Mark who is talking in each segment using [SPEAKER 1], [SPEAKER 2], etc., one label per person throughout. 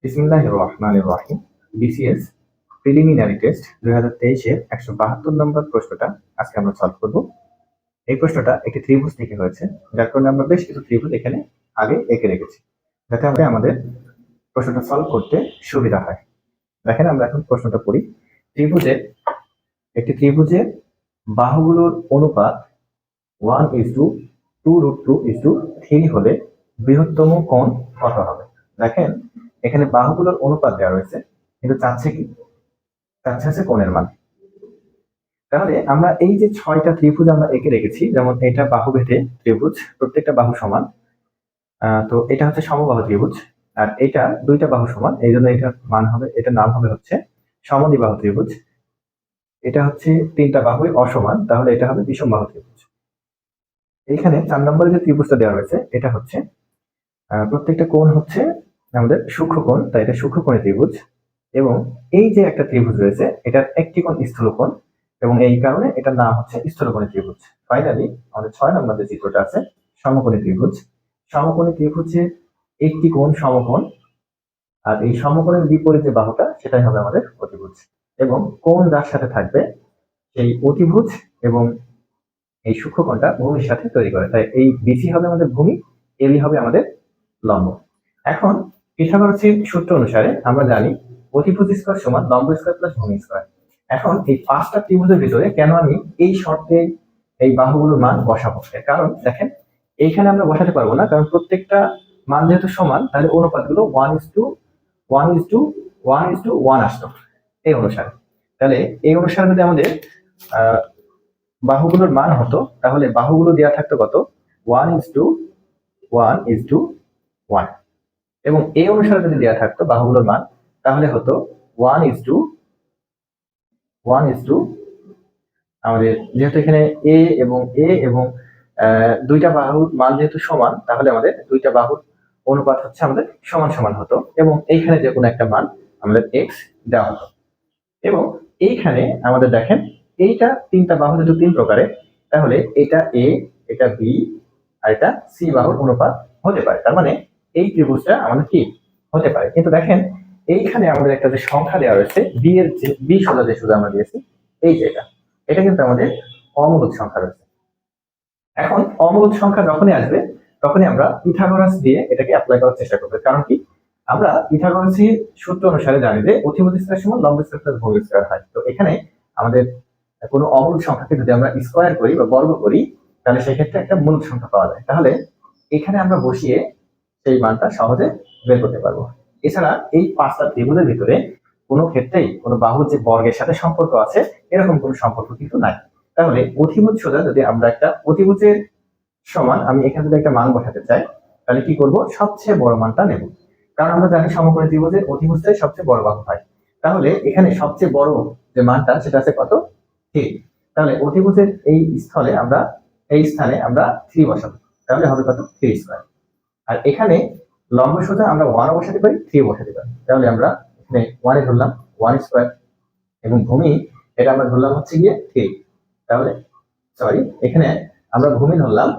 [SPEAKER 1] বিসমিল্লাহির রহমানির রহিম। BCS preliminary test 2023-এর 172 নম্বর প্রশ্নটা আজকে আমরা সলভ করব। এই প্রশ্নটা একটি ত্রিভুজ থেকে হয়েছে, যার কারণে আমরা বেশ কিছু ত্রিভুজ এখানে আগে এঁকে রেখেছি, যাতে আমাদের প্রশ্নটা সলভ করতে সুবিধা হয়। দেখেন, আমরা এখন প্রশ্নটা পড়ি। একটি ত্রিভুজের বাহুগুলোর অনুপাত 1:2√2:3 হলে বৃহত্তম কোণ কত হবে? দেখেন, এখানে বাহুগুলোর অনুপাত দেওয়া রয়েছে, কিন্তু চাচ্ছে হচ্ছে কোণের মান। তাহলে আমরা এই যে 6টা ত্রিভুজ আমরা এঁকে রেখেছি, যেমন এটা বাহুভেদে ত্রিভুজ, প্রত্যেকটা বাহু সমান, তো এটা হচ্ছে সমবাহু ত্রিভুজ, আর এটা দুইটা বাহু সমান, এই জন্য এটার মান হবে, এটার নাম হবে হচ্ছে সমদ্বিবাহু ত্রিভুজ। এটা হচ্ছে তিনটা বাহুই অসমান, তাহলে এটা হবে বিষমবাহু ত্রিভুজ। এইখানে 4 নম্বরে যে ত্রিভুজটা দেওয়া রয়েছে, এটা হচ্ছে প্রত্যেকটা কোণ হচ্ছে আমাদের সূক্ষ্মকোণ, তাই এটা সূক্ষ্মকোণী ত্রিভুজ। এবং এই যে একটা ত্রিভুজ রয়েছে, এটার একটি কোণ স্থূলকোণ, এবং এই কারণে এটার নাম হচ্ছে স্থূলকোণী ত্রিভুজ। ফাইনালি আমাদের 6 নম্বর যে চিত্রটা আছে, সমকোণী ত্রিভুজ। সমকোণী ত্রিভুজে একটি কোণ সমকোণ, আর এই সমকোণের বিপরীত যে বাহুটা, সেটাই হবে আমাদের অতিভুজ। এবং কোণ যার সাথে থাকবে সেই অতিভুজ এবং এই সূক্ষ্মকোণটা ভূমির সাথে তৈরি করে, তাই এই বিসি হবে আমাদের ভূমি, এবি হবে আমাদের লম্ব। এখন পিথাগোরাসের সূত্র অনুসারে আমরা জানি অতিভুজ স্কয়ার সমান লম্ব স্কয়ার প্লাস ভূমি স্কয়ার। এখন এই 5টা ত্রিভুজের ভিতরে কেন আমি এই শর্তে এই বাহুগুলোর মান বসাবো? কারণ দেখেন, এইখানে আমরা বসাতে পারবো না, কারণ প্রত্যেকটা মান যেহেতু সমান, তাহলে অনুপাতগুলো 1:1:1:1 আসতো এই অনুসারে। তাহলে এই অনুসারে যদি আমাদের বাহুগুলোর মান হতো, তাহলে বাহুগুলো দেওয়া থাকতো কত? 1:1:1। এবং এই অনুসারে যদি দেওয়া থাকতো বাহুগুলোর মান, তাহলে হতো 1:1:, আমাদের যেহেতু এখানে এ এবং দুইটা বাহুর মান যেহেতু সমান, তাহলে আমাদের দুইটা বাহুর অনুপাত হচ্ছে আমাদের সমান সমান হতো, এবং এইখানে যে কোনো একটা মান আমাদের এক্স দেওয়া হতো। এবং এইখানে আমাদের দেখেন, এইটা তিনটা বাহু যেহেতু 3 প্রকারের, তাহলে এটা এ, এটা বি, আর এটা সি বাহুর অনুপাত হতে পারে। তার মানে এই ত্রিভুজটা আমাদের কি হতে পারে। কিন্তু দেখেন, এইখানে আমাদের একটা যে সংখ্যা দেওয়া রয়েছে, বি এর যে বি সোজা যে সোজা আমরা দিয়েছি, এই যে এটা কিন্তু আমাদের অমূলদ সংখ্যা রয়েছে। এখন অমূলদ সংখ্যা যখনই আসবে, তখনই আমরা পিথাগোরাস দিয়ে এটাকে অ্যাপ্লাই করার চেষ্টা করব। কারণ কি, আমরা পিথাগোরাসের সূত্র অনুসারে জানি যে অতিভুজ স্কয়ার সমান লম্ব স্কয়ার প্লাস ভূমি স্কয়ার হয়। তো এখানে আমাদের কোনো অমূলদ সংখ্যাকে যদি আমরা স্কয়ার করি বা বর্গ করি, তাহলে সেক্ষেত্রে একটা মূলদ সংখ্যা পাওয়া যায়। তাহলে এখানে আমরা বসিয়ে সেই মানটা সহজে বের করতে পারবো। এছাড়া এই 5টা ত্রিভুজের ভিতরে কোনো ক্ষেত্রেই কোনো বাহুর যে বর্গের সাথে সম্পর্ক আছে, এরকম কোনো সম্পর্ক কিন্তু নাই। তাহলে অতিভুজ সোজা যদি আমরা একটা অতিভুজের সমান, আমি এখানে যদি একটা মান বসাতে চাই, তাহলে কি করব? সবচেয়ে বড় মানটা নেব, কারণ আমরা জানি সমকোণী ত্রিভুজের অতিভুজটাই সবচেয়ে বড় বাহু হয়। তাহলে এখানে সবচেয়ে বড় যে মানটা, সেটা আছে কত? 3। তাহলে অতিভুজের এই স্থানে আমরা 3 বসাবো, তাহলে হবে কত? 3 স্কয়ার। আর এখানে লম্ব সোজা আমরা 1 বসাতে পারি, 3 বসাতে পারি, তাহলে আমরা এখানে 1 এ ধরলাম 1 স্কয়ার, এবং ভূমি এটা আমরা ধরলাম হচ্ছে গিয়ে 3। তাহলে এখানে আমরা ভূমি ধরলাম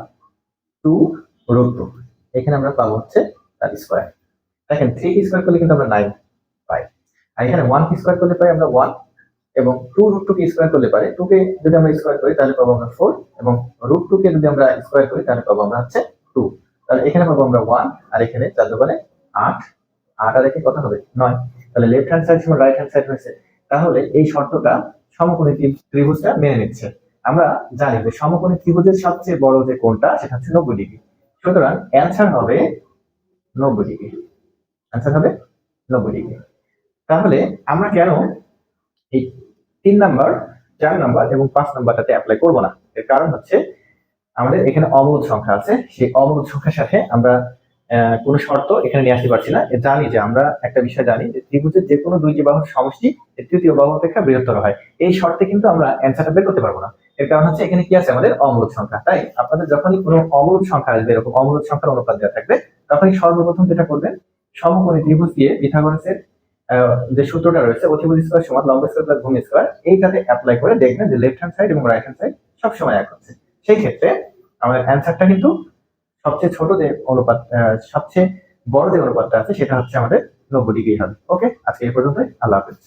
[SPEAKER 1] 2√2, এখানে আমরা পাবো হচ্ছে তার স্কয়ার। দেখেন, 3 কে স্কয়ার করলে কিন্তু আমরা 9 পাই, আর এখানে 1 কে স্কয়ার করলে পাই আমরা 1, এবং 2√2 কে স্কয়ার করলে পারে 2 কে যদি আমরা স্কয়ার করি তাহলে পাবো আমরা 4, এবং √2 কে যদি আমরা স্কয়ার করি তাহলে পাবো আমরা হচ্ছে 2। তাহলে এখানে পাবো আমরা 1, আর এখানে 4 দোকানে 8, 8 আর এখানে কত হবে? 9। তাহলে লেফট হ্যান্ড সাইড সমান রাইট হ্যান্ড সাইড হয়েছে। তাহলে এই শর্তটা সমকোণী ত্রিভুজটা মেনে নিচ্ছে। আমরা জানি যে সমকোণী ত্রিভুজের সবচেয়ে বড় যে কোণটা, সেটা হচ্ছে 90 ডিগ্রি। সুতরাং অ্যান্সার হবে 90 ডিগ্রি। অ্যান্সার হবে 90 ডিগ্রি। তাহলে আমরা কেন এই 3 নাম্বার, 4 নাম্বার এবং 5 নাম্বারটাতে অ্যাপ্লাই করব না? এর কারণ হচ্ছে আমাদের এখানে অমূলদ সংখ্যা আছে, সেই অমূলদ সংখ্যার সাথে আমরা কোনো শর্ত এখানে নিয়ে আসতে পারছি না। জানি যে আমরা একটা বিষয় জানি যে ত্রিভুজের যে কোনো দুইটি বাহুর সমষ্টি তৃতীয় বাহু অপেক্ষা বৃহত্তর হয়। এই শর্তে কিন্তু আমরা অ্যান্সারটা বের করতে পারবো না। এর কারণ হচ্ছে এখানে কি আছে? আমাদের অমূলদ সংখ্যা। তাই আপনাদের যখনই কোনো অমূলদ সংখ্যা আসবে, এরকম অমূলদ সংখ্যার অনুপাত দেওয়া থাকবে, তখনই সর্বপ্রথম যেটা করবেন, সমকোণী ত্রিভুজ দিয়ে পিথাগোরাসের যে সূত্রটা রয়েছে, অতিভুজ স্কয়ার সমান লম্ব স্কয়ার প্লাস ভূমি স্কয়ার, এইটাতে অ্যাপ্লাই করে দেখবেন যে লেফট হ্যান্ড সাইড এবং রাইট হ্যান্ড সাইড সবসময় এক হচ্ছে। সেই ক্ষেত্রে আমাদের অ্যান্সারটা কিন্তু সবচেয়ে ছোট যে অনুপাত, সবচেয়ে বড় যে অনুপাতটা আছে, সেটা হচ্ছে আমাদের 90 ডিগ্রি হবে। ওকে, আজকে এই পর্যন্তই। আল্লাহ হাফেজ।